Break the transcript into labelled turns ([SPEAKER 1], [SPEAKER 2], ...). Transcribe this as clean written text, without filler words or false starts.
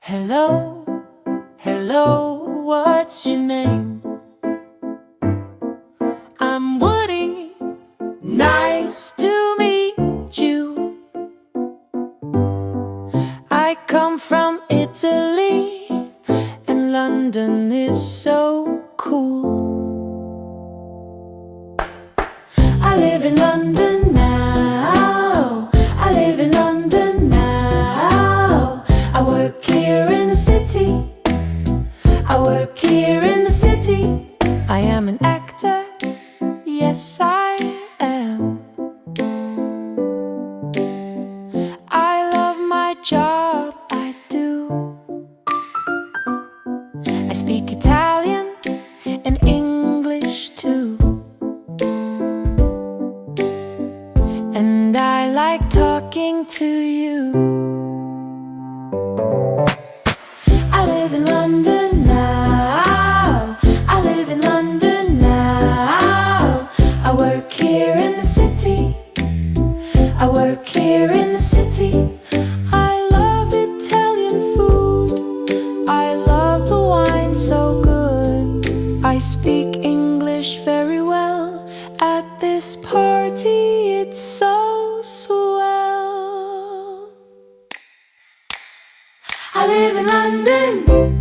[SPEAKER 1] Hello, hello, what's your name? I'm Woody, nice to meet you. I come from Italy, and London is so cool. I live in London now, I live in London now. I work here in the city, I work here in the city. I am an actor, yes I am. I love my job, I do. I speak Italian and English too. And I like talking to you. I live in London now, I live in London now. I work here in the city, I work here in the city. I love Italian food, I love the wine so good. I speak English very well, at this party it's so swell. I live in London.